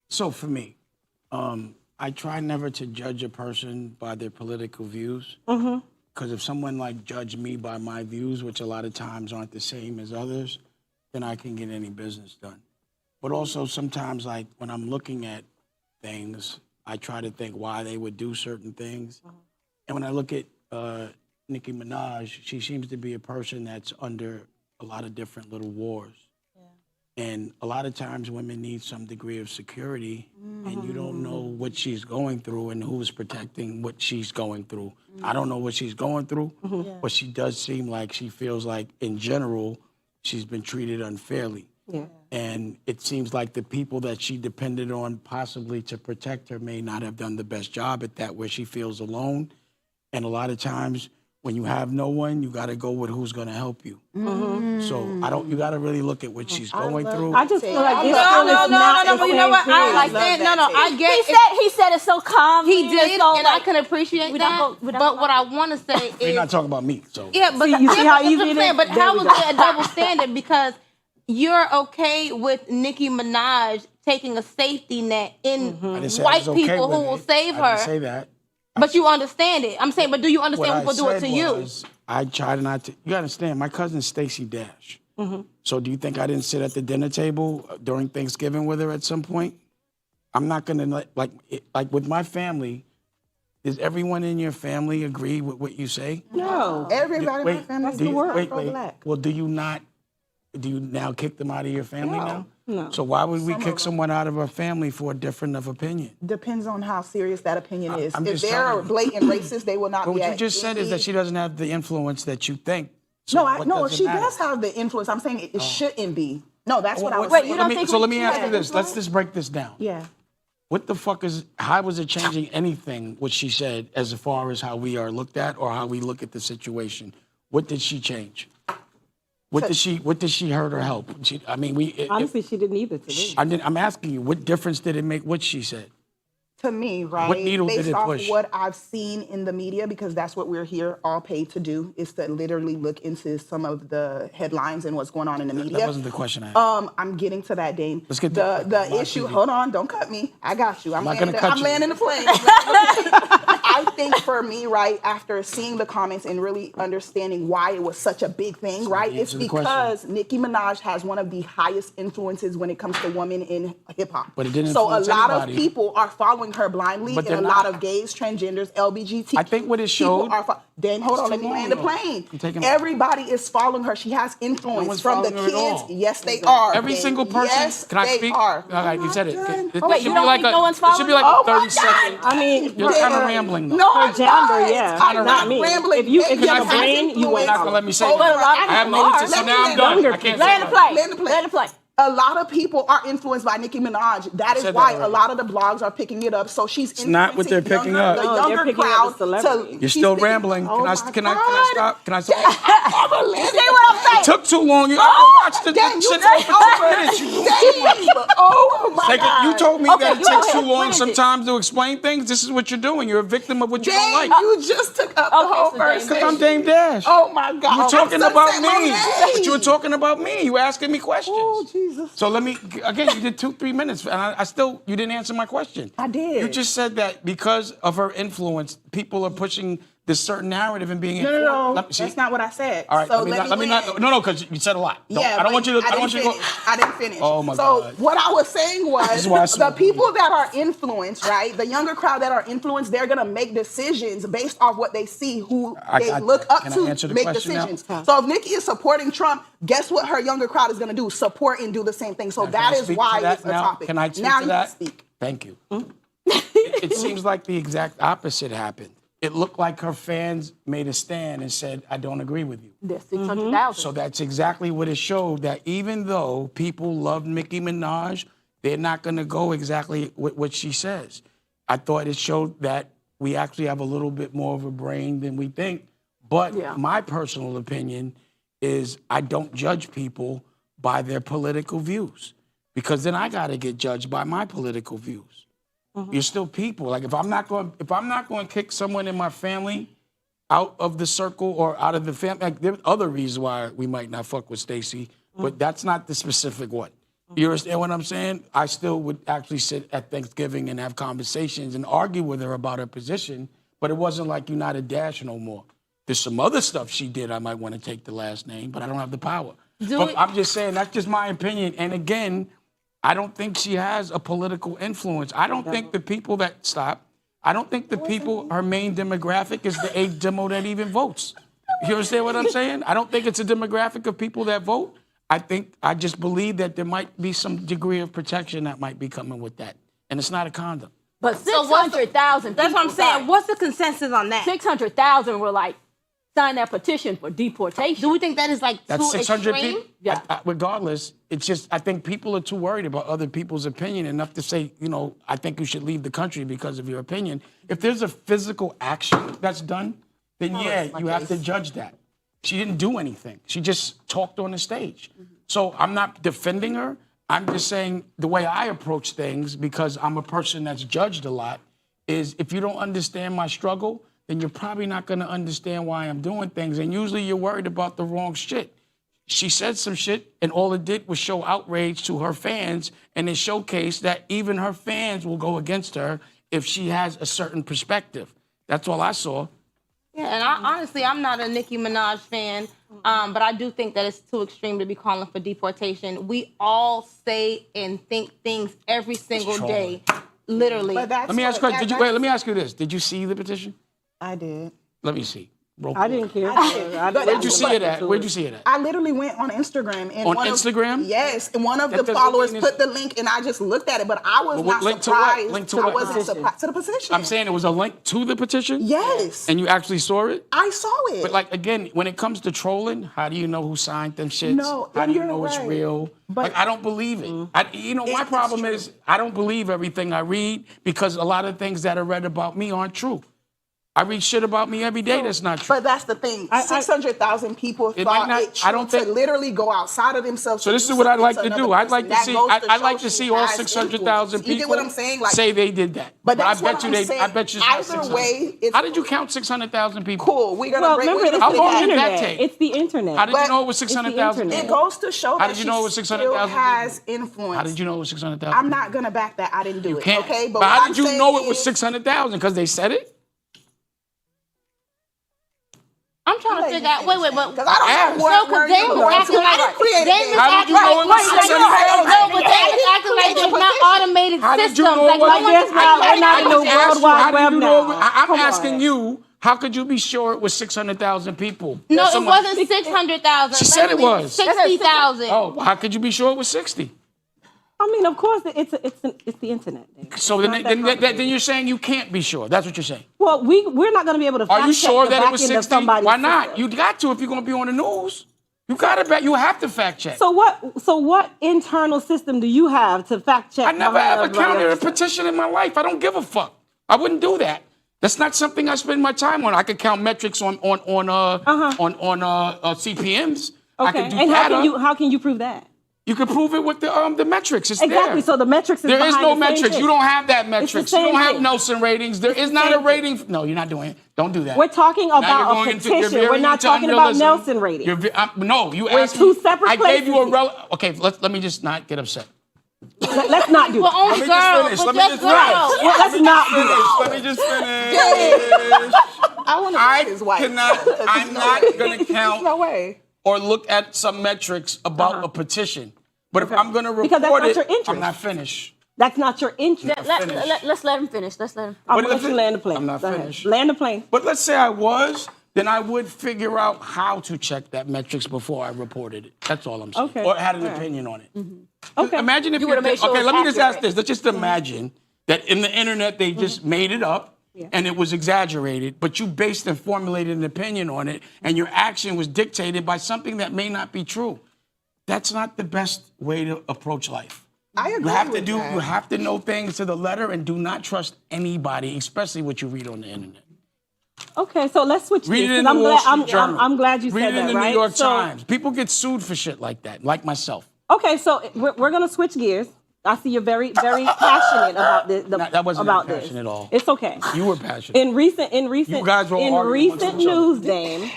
So for me, I try never to judge a person by their political views. Because if someone like judge me by my views, which a lot of times aren't the same as others, then I can get any business done. But also sometimes, like when I'm looking at things, I try to think why they would do certain things. And when I look at Nicki Minaj, she seems to be a person that's under a lot of different little wars. And a lot of times women need some degree of security, and you don't know what she's going through and who's protecting what she's going through. I don't know what she's going through, but she does seem like she feels like, in general, she's been treated unfairly. And it seems like the people that she depended on possibly to protect her may not have done the best job at that, where she feels alone. And a lot of times, when you have no one, you got to go with who's going to help you. So you got to really look at what she's going through. I just feel like this No, you know what? I like that. I get it. He said it so calm. He did, and I can appreciate that. But what I want to say We're is, not talking about me, so. yeah, but you see how easy it is? But how was there a double standard? Because you're okay with Nicki Minaj taking a safety net in I didn't say I white was okay people with who will it. save I didn't her. say that. But you understand it. I'm saying, but do you understand What people do it to you? was, I tried not to. You understand, my cousin Stacey Dash. So do you think I didn't sit at the dinner table during Thanksgiving with her at some point? I'm not gonna like with my family. Does everyone in your family agree with what you say? No. Everybody in my family is Wait. Well, do you not? Do you now kick them out of your family now? No. So why would we kick someone out of our family for a different of opinion? Depends on how serious that opinion is. I'm If just they're telling you. blatant racist, they will not But be what you at just said is any- that she doesn't have the influence that you think. So what No, does it she matter? does have the influence. I'm saying it shouldn't be. No, that's what I was Wait, saying. you don't think Let we me ask you should? this. Let's just break this down. Yeah. What the fuck how was it changing anything, what she said, as far as how we are looked at or how we look at the situation? What did she change? What did she hurt or help? Honestly, she didn't either to me. I'm asking you, what difference did it make what she said? To me, right? What needle did based it off push? what I've seen in the media, because that's what we're here all paid to do, is to literally look into some of the headlines and what's going on in the media. That wasn't the question I asked. I'm getting to that, Dane. Let's get the issue. Hold on, don't cut me. I got you. I'm not gonna cut I'm you. landing the plane. I think for me, right, after seeing the comments and really understanding why it was such a big thing, right, it's answer the question. because Nicki Minaj has one of the highest influences when it comes to women in hip hop. But it didn't So a influence lot anybody. of people are following her blindly, But and a they're lot not. of gays, transgenders, LGBT. I think what it people showed- are Dane, hold on, let me too land the long. plane. I'm taking- Everybody is following her. She has influence one's from the following her at kids. all. Yes, they are. Every Dane. single person. Yes, Can I they speak? are. All right, you said it. It Wait, should you be don't like think no one's it should be like following? a Oh my 30-second. I mean, You're kind of rambling, though. No, For I'm gender, not. yeah. I'm Not not me. rambling. If you Dane have a has brain, you influence. won't You're not gonna let me say Hold that. on, a lot of I have people no are. reason, so Let me now I'm land. done. Younger I can't Land say the that. plane. Land the plane. Land the plane. A lot of people are influenced by Nicki Minaj. That is said why that a already. lot of the blogs are picking it up. So she's not what they're influencing picking up. The No, they're younger picking up crowd. the celebrity. You're she's still picking- rambling. Oh Can I my stop? Can I God. stop? You See what I'm saying? It took too long. I watched the Dang, you shit take for 2 minutes. You doing too much. Dave, oh my Like, God. you told me Okay, that it you takes go too ahead. long When is it? sometimes to explain things. This is what you're doing. You're a victim of what you don't Dang, like. you just took up the Okay, whole so verse. Dame Because I'm Dame Dash. Oh my God. You were talking I'm about Sunset me. Monet. But you were talking about me. You were asking me questions. Oh, Jesus. So let me, again, you did 2-3 minutes, and I still, you didn't answer my question. I did. You just said that because of her influence, people are pushing this certain narrative and being informed. No. Let me- see? That's not what I said. All right, So let me not, no, because you said a lot. Yeah, I don't want you to, I I don't want you to go. I didn't finish. Oh, my so God. what I was saying was is why I the smoke people that are influenced, right? The younger crowd that are influenced, they're gonna make decisions based off what they see, who I they got look that. up Can I to answer the make question now? decisions. So if Nicki is supporting Trump, guess what her younger crowd is gonna do? Support and do the same thing. So Now, that can I is speak why to that it's a now? topic. Can I speak now to you that? can speak. Thank you. It seems like the exact opposite happened. It looked like her fans made a stand and said, I don't agree with you. There's 600,000. So that's exactly what it showed, that even though people love Nicki Minaj, they're not going to go exactly with what she says. I thought it showed that we actually have a little bit more of a brain than we think. But my personal opinion is I don't judge people by their political views, because then I got to get judged by my political views. You're still people. Like if I'm not going to kick someone in my family out of the circle or out of the family, like there are other reasons why we might not fuck with Stacey, but that's not the specific one. You understand what I'm saying? I still would actually sit at Thanksgiving and have conversations and argue with her about her position, but it wasn't like you're not a Dash no more. There's some other stuff she did I might want to take the last name, but I don't have the power. I'm just saying, that's just my opinion. And again, I don't think she has a political influence. I don't think the people that I don't think the people, her main demographic is the age demo that even votes. You understand what I'm saying? I don't think it's a demographic of people that vote. I just believe that there might be some degree of protection that might be coming with that. And it's not a condom. But 600,000. That's what I'm saying. What's the consensus on that? 600,000 were like, sign that petition for deportation. Do we think that is like That's too 600 extreme? people. Yeah. Regardless, it's just, I think people are too worried about other people's opinion enough to say, I think you should leave the country because of your opinion. If there's a physical action that's done, then you have to judge that. She didn't do anything. She just talked on the stage. So I'm not defending her. I'm just saying the way I approach things, because I'm a person that's judged a lot, is if you don't understand my struggle, then you're probably not going to understand why I'm doing things. And usually you're worried about the wrong shit. She said some shit, and all it did was show outrage to her fans, and it showcased that even her fans will go against her if she has a certain perspective. That's all I saw. Yeah, and honestly, I'm not a Nicki Minaj fan, but I do think that it's too extreme to be calling for deportation. We all say and think things every single day, literally. But that's Let me ask you, let me ask you this. Did you see the petition? I did. Let me see. I didn't care. Where'd you see it at? Where'd you see it at? I literally went on Instagram. And On Instagram? Yes. And one of That the doesn't followers mean put the link, and I just looked at it, but I was not link to what? surprised. Link to I what? wasn't surprised to the petition. I'm saying it was a link to the petition? Yes. And you actually saw it? I saw it. But like, again, when it comes to trolling, how do you know who signed them shits? No, how and do you you're know it's right. real? But- I don't believe it. My problem is I don't believe everything I read, because a lot of things that are read about me aren't true. I read shit about me every day that's not true. But that's the thing. 600,000 people It thought might not- it true to literally go outside of themselves. So to this do is what I'd like something to to do. another I'd like to person. see. That goes to I'd like show to she see all has 600,000 influence. You get people what I'm saying? Like, say they did that. But that's I what bet you I'm they. saying. I bet you. it's not Either 600. way, it's How did you count 600,000 people? cool. We're gonna Well, break. remember, it's How the long did that internet. take? It's the internet. How did you But know it was it's the 600,000? internet. It goes to show How that did you know it was she 600,000 still has influence. How did you know it was 600,000? I'm not gonna back that. I didn't do it. Can't. Okay, But what how I'm did you saying know it was is- 600,000? Because they said it. I'm trying to figure out. Wait, but Because I don't Ask. know what No, 'cause Dame was acting like Dame was How did acting you know like it was 600,000? no, but Dame was acting like there's not automated How did you systems. know Like it was? someone just We're not in the I World just asked you, Wide how did Web you know it now. was- I'm Come asking on. you, how could you be sure it was 600,000 people? No, That it someone- wasn't 600,000. She said it was. 60,000. Oh, how could you be sure it was 60? I mean, of course, it's the internet. Dave. So It's not that then complicated. you're saying you can't be sure. That's what you're saying. Well, we're not going to be able to. Are you fact check sure the that it back was end of 60? somebody's Why not? system. You got to if you're going to be on the news. You got to bet. You have to fact check. So what internal system do you have to fact check? I never behind ever a counted a register? petition in my life. I don't give a fuck. I wouldn't do that. That's not something I spend my time on. I could count metrics on CPMs. I Okay, could do and data. how can you prove that? You can prove it with the metrics. It's Exactly. there. So the metrics is There is behind no the same metrics. thing. You don't have that the metrics. You same don't have thing. Nelson ratings. There is the not a same rating. No, you're not doing it. Don't do that. We're talking Now about you're a going into- you're petition. veering We're not into talking about unrealism. Nelson ratings. No, you We're asked two me. separate I gave you a places. Okay, let me just not get upset. Let's not do But that. only me just girls, finish. but Let me just just girls. finish. Well, let's not do that. Let me just finish. I want to I his wife. cannot. I'm not going to There's count no way. or look at some metrics about a petition. But if I'm going to Because report that's not it, your interest. I'm not finished. That's not your interest. Let's let him finish. Let's let him. I'm But going to if let you it- land the plane. I'm not Go ahead. finished. Land the plane. But let's say I was, then I would figure out how to check that metrics before I reported it. That's all I'm saying. Okay. Or had an All right. opinion on it. Okay. Imagine if You would've made sure okay, it was let me just ask accurate. this. Let's just imagine that in the internet they just made it up and it was exaggerated, but you based and formulated an opinion on it, and your action was dictated by something that may not be true. That's not the best way to approach life. I agree You have to with do. that. You have to know things to the letter, and do not trust anybody, especially what you read on the internet. Okay, so let's switch Read gears, it in 'cause the Wall Street Journal. I'm glad you Read said it in that, the right? New York So- Times. People get sued for shit like that, like myself. Okay, so we're going to switch gears. I see you're very, very passionate about this. That wasn't about passionate this. at all. It's okay. You were passionate. In recent, You guys were all in arguing amongst recent each other. news, Dame,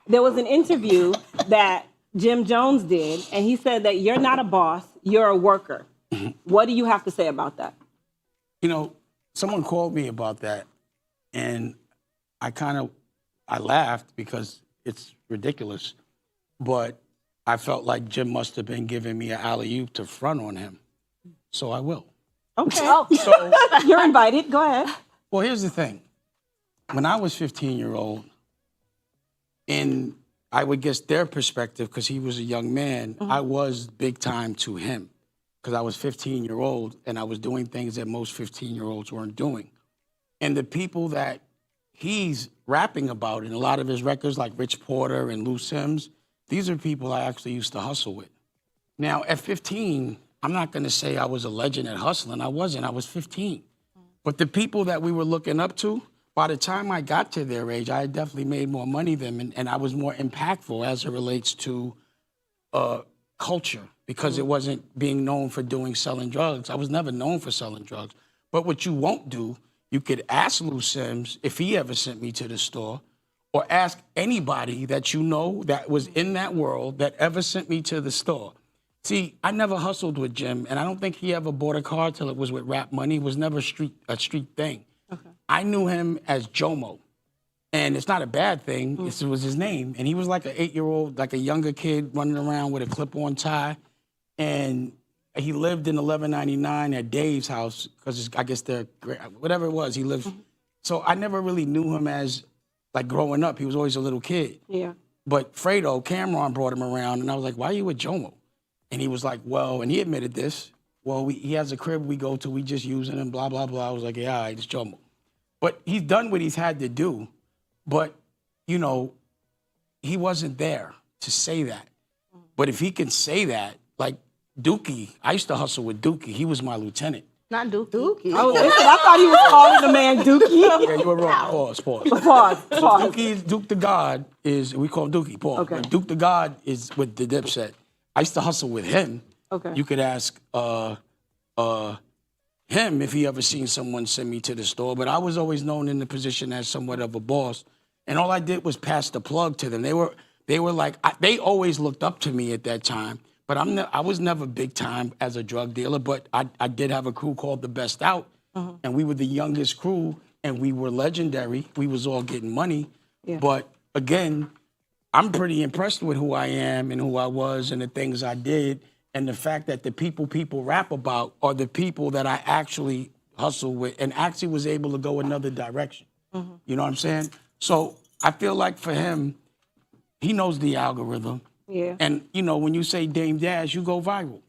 there was an interview that Jim Jones did, and he said that you're not a boss, you're a worker. What do you have to say about that? You know, someone called me about that, and I laughed because it's ridiculous, but I felt like Jim must have been giving me an alley-oop to front on him, so I will. Okay, So, you're invited. Go ahead. well, here's the thing. When I was 15-year-old, in, I would guess, their perspective, because he was a young man, I was big time to him because I was 15-year-old and I was doing things that most 15-year-olds weren't doing. And the people that he's rapping about in a lot of his records, like Rich Porter and Lou Sims, these are people I actually used to hustle with. Now, at 15, I'm not going to say I was a legend at hustling. I wasn't. I was 15. But the people that we were looking up to, by the time I got to their age, I had definitely made more money than them, and I was more impactful as it relates to culture, because it wasn't being known for selling drugs. I was never known for selling drugs. But what you won't do, you could ask Lou Sims if he ever sent me to the store, or ask anybody that you know that was in that world that ever sent me to the store. See, I never hustled with Jim, and I don't think he ever bought a car till it was with rap money. It was never a street thing. Okay. I knew him as Jomo, and it's not a bad thing. It was his name, and he was like an 8-year-old, like a younger kid running around with a clip-on tie, and he lived in 1199 at Dave's house because I guess they're whatever it was. He lived. So I never really knew him as like growing up. He was always a little kid. Yeah. But Fredo, Cameron brought him around, and I was like, "Why are you with Jomo?" And he was like, well, and he admitted this, well, he has a crib we go to, we just using him, blah, blah, blah. I was like, yeah, all right, it's Jomo. But he's done what he's had to do. But, you know, he wasn't there to say that. But if he can say that, like Dookie, I used to hustle with Dookie. He was my lieutenant. Not Dookie. I thought he was calling the man Dookie. Yeah, you were wrong. Pause. Pause. Duke the God is, we call him Dookie, pause. Okay. But Duke the God is with the Dipset. I used to hustle with him. Okay. You could ask him if he ever seen someone send me to the store, but I was always known in the position as somewhat of a boss, and all I did was pass the plug to them. They were like, they always looked up to me at that time, but I was never big time as a drug dealer, but I did have a crew called The Best Out, and we were the youngest crew, and we were legendary. We was all getting money, but again, I'm pretty impressed with who I am and who I was and the things I did, and the fact that the people rap about are the people that I actually hustle with and actually was able to go another direction. You know what I'm saying? So I feel like for him, he knows the algorithm. Yeah. And, you know, when you say Dame Dash, you go viral.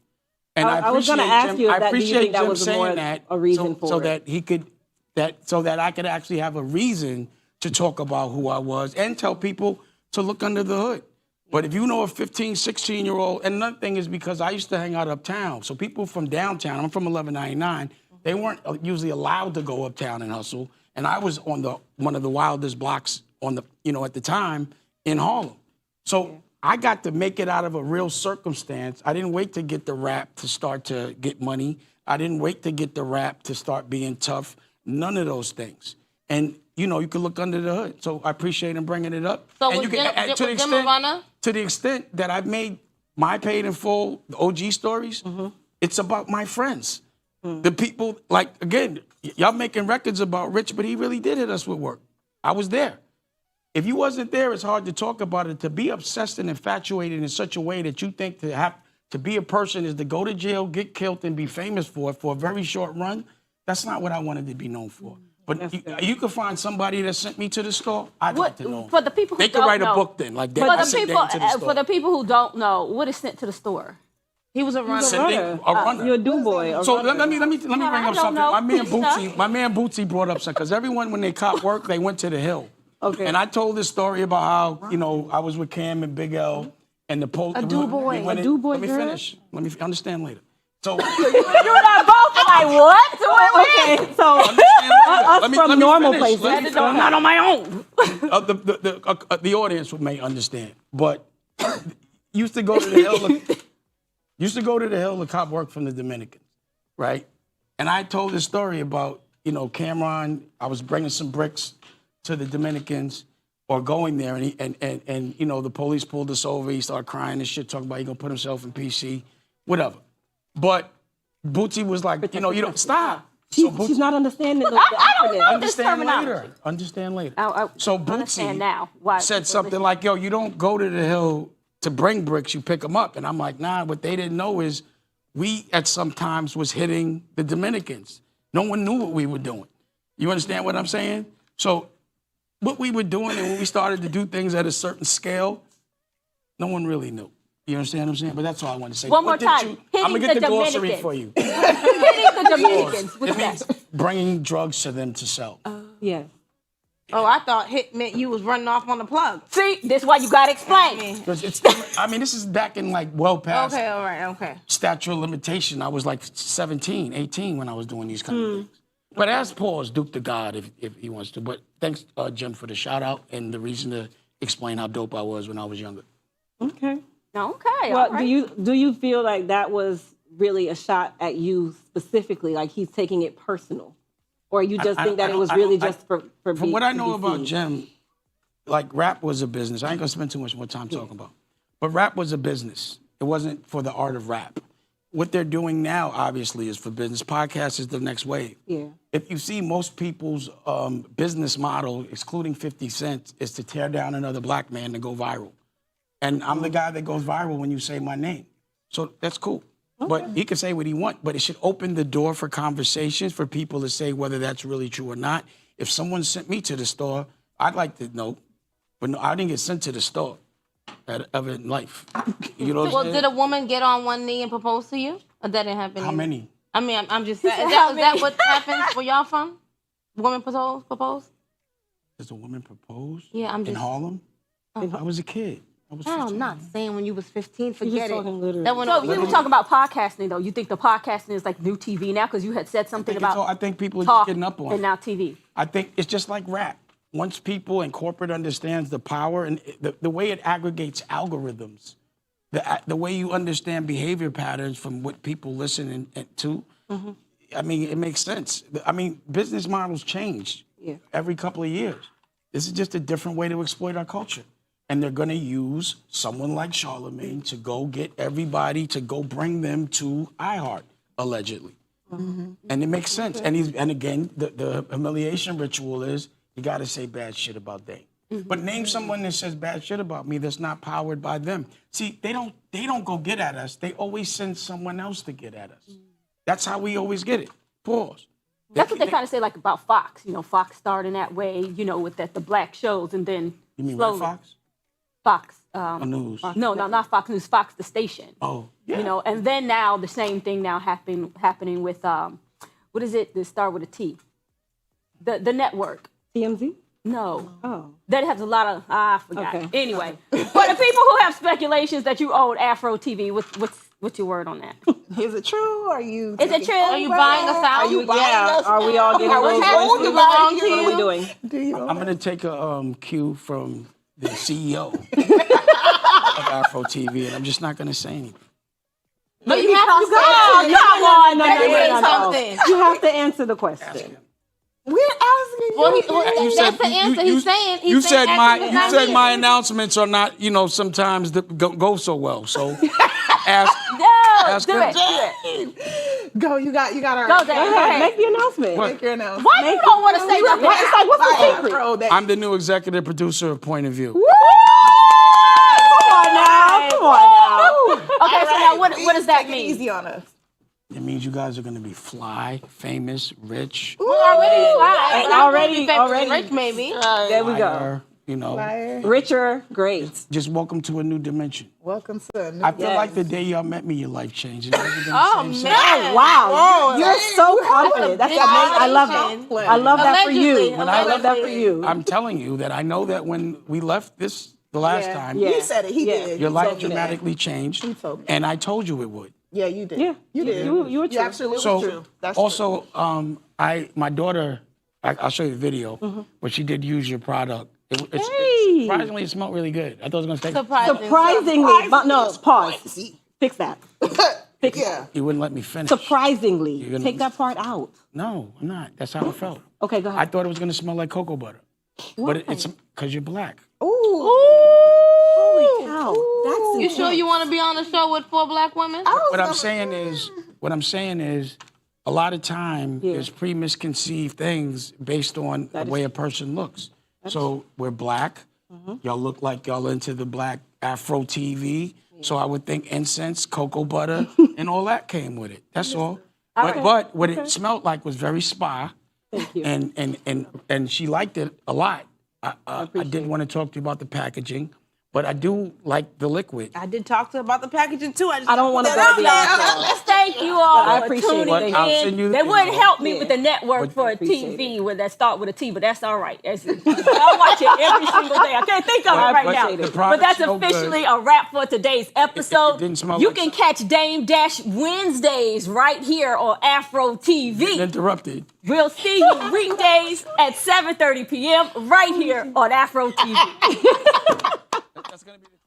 And I was going to ask you if that, do you think that was more a reason for so that he could, so that I could actually have a reason to talk about who I was and tell people to look under the hood. But if you know a 15, 16-year-old, and another thing is because I used to hang out uptown. So people from downtown, I'm from 1199, they weren't usually allowed to go uptown and hustle. And I was on one of the wildest blocks on the, you know, at the time in Harlem. So I got to make it out of a real circumstance. I didn't wait to get the rap to start to get money. I didn't wait to get the rap to start being tough. None of those things. And you know, you can look under the hood. So I appreciate him bringing it up. So and you can, to the extent that I've made my Paid in Full, the OG stories, it's about my friends. The people, like, again, y'all making records about Rich, but he really did hit us with work. I was there. If you wasn't there, it's hard to talk about it. To be obsessed and infatuated in such a way that you think to be a person is to go to jail, get killed, and be famous for it for a very short run, that's not what I wanted to be known for. But you could find somebody that sent me to the store. I'd like to know. For the people who they could write a book then, like that. For the people who don't know, what is sent to the store? He was a runner. A runner. You're a do boy. So let me bring up something. My man Bootsy brought up something because everyone when they caught work, they went to the Hill. Okay. And I told this story about how, you know, I was with Cam and Big L and the police. A do boy. Let me finish. Let me understand later. So you and I both like what? Okay, so us from normal places. I'm not on my own. The audience may understand, but used to go to the Hill to cop work from the Dominicans, right? And I told this story about, you know, Cameron. I was bringing some bricks to the Dominicans, or going there, and you know, the police pulled us over. He started crying and shit, talking about he gonna put himself in PC, whatever. But Bootsy was like, you know, you don't stop. She's not understanding the acronym. Understand later. So Bootsy said something like, yo, you don't go to the Hill to bring bricks, you pick them up. And I'm like, nah, what they didn't know is we at some times was hitting the Dominicans. No one knew what we were doing. You understand what I'm saying? So what we were doing and when we started to do things at a certain scale, no one really knew. You understand what I'm saying? But that's all I want to say. One more time. I'm going to get the glossary Dominicans. for you. Hitting the Dominicans. It What's means that? bringing drugs to them to sell. Yes. Oh, I thought hit meant you was running off on the plug. See, this is why you got to explain. 'Cause this is back in like well past Okay, all right, okay. statute of limitation. I was like 17, 18 when I was doing these kind of things. But ask Paul's Duke the God if he wants to. But thanks, Jim, for the shout out and the reason to explain how dope I was when I was younger. Okay. Okay. Well, all right. do you feel like that was really a shot at you specifically? Like he's taking it personal? Or you just think that it was really just for From what I know about seen? Jim, like rap was a business. I ain't gonna spend too much more time talking about. But rap was a business. It wasn't for the art of rap. What they're doing now, obviously, is for business. Podcast is the next wave. Yeah. If you see most people's business model, excluding 50 Cent, is to tear down another black man to go viral. And I'm the guy that goes viral when you say my name. So that's cool. But he can say what he wants, but it should open the door for conversations for people to say whether that's really true or not. If someone sent me to the store, I'd like to know. But no, I didn't get sent to the store ever in life. You know what Well, I'm saying? did a woman get on one knee and propose to you? Or that didn't happen? How either? many? I mean, I'm just saying. Is that what happens where y'all from? Woman propose? Does a woman propose? Yeah, I'm In just. Harlem? I was a kid. I was No, 15. I'm not saying when you was 15. You're Forget just it. talking literally. That one So over we were talking about podcasting, though. You think the podcasting is like new TV now? Because you had said something about I think people are just talk getting up on and it. now TV. I think it's just like rap. Once people and corporate understands the power and the way it aggregates algorithms, the way you understand behavior patterns from what people listen to, I mean, it makes sense. I mean, business models change every couple of years. This is just a different way to exploit our culture. And they're going to use someone like Charlemagne to go get everybody to go bring them to iHeart, allegedly. And it makes sense. And again, the humiliation ritual is you got to say bad shit about them. But name someone that says bad shit about me that's not powered by them. See, they don't go get at us. They always send someone else to get at us. That's how we always get it. Pause. That's what they kind of say like about Fox. You know, Fox started in that way, you know, with the black shows and then You mean slowly, Red Fox? Fox. News. No, not Fox News, Fox the station. Oh, yeah. You know, and then now the same thing now happening with, what is it that start with a T? The network. TMZ? No. Oh. That has a lot of, I forgot. Okay. Anyway, for the people who have speculations that you owed Afro TV, what's your word on that? Is it true? Are you? Is it true? Are you buying us out? Are you buying us? Are we all getting Are we those holding voices? belong to What are we you? doing? Do you? I'm going to take a cue from the CEO of Afro TV, and I'm just not going to say anything. No, you have to Oh, come on. No. something. You have to answer the question. We're asking Well, you. that's the answer. He's saying. You said actually not my here. announcements are not, sometimes go so well. So ask. No, Ask do her. it. Go. You got. Go, Our, Dad. Go Go ahead. ahead. Make the announcement. Make your announcement. Why you don't want to say that? It's like, what's the secret? Afro that I'm the new executive producer of Point of View. Come on now. Okay, so now what does that Take it mean? easy on us. It means you guys are going to be fly, famous, rich. Already. Rich, maybe. There we go. flyer, Flyer. Richer, great. Just welcome to a new dimension. Welcome to. I feel like the day y'all met me, your life changed. Oh, man. Oh, wow. You're so confident. That's big amazing. I love revelation. that. I love that for you. Allegedly, I love that for you. I'm telling you that I know that when we left this the last time, Yeah. He said it. He Yeah. did. your He life told me that. dramatically changed. told me. And I told you it would. Yeah, you did. Yeah. You did. You were true. absolutely So true. That's also, my daughter, I'll show you the video, but she did use your product. Hey. Surprisingly, it smelled really good. I thought it was going to take. Surprisingly, but no, pause. See? Fix that. Fix Yeah. that. You wouldn't let me finish. Surprisingly. gonna- Take that part out. No, I'm not. That's how it felt. Okay, go I ahead. thought it was going to smell like cocoa butter. But it's because you're black. Ooh. Holy cow. That's You sure you want to be on the show with 4 black women? What I'm saying is, a lot of time there's pre-misconceived things based on the way a person looks. So we're black. Y'all look like y'all into the black Afro TV. So I would think incense, cocoa butter, and all that came with it. That's all. But what it smelled like was very spa. Thank you. And she liked it a lot. I didn't want to talk to you about the packaging, but I do like the liquid. I did talk to her about the packaging too. I don't want to that go out beyond Let's thank you all I for appreciate tuning it. I'll send in. you the They wouldn't info. help me with the network for a appreciate TV with that start with a T, but that's all right. I watch it every single day. I can't think of it I right now. appreciate it. But that's product's no good. officially a wrap for today's episode. didn't smell You like can catch Dame Dash Wednesdays right here on Afro TV. Interrupted. We'll see you weekdays at 7:30 p.m. right here on Afro TV. That's gonna be.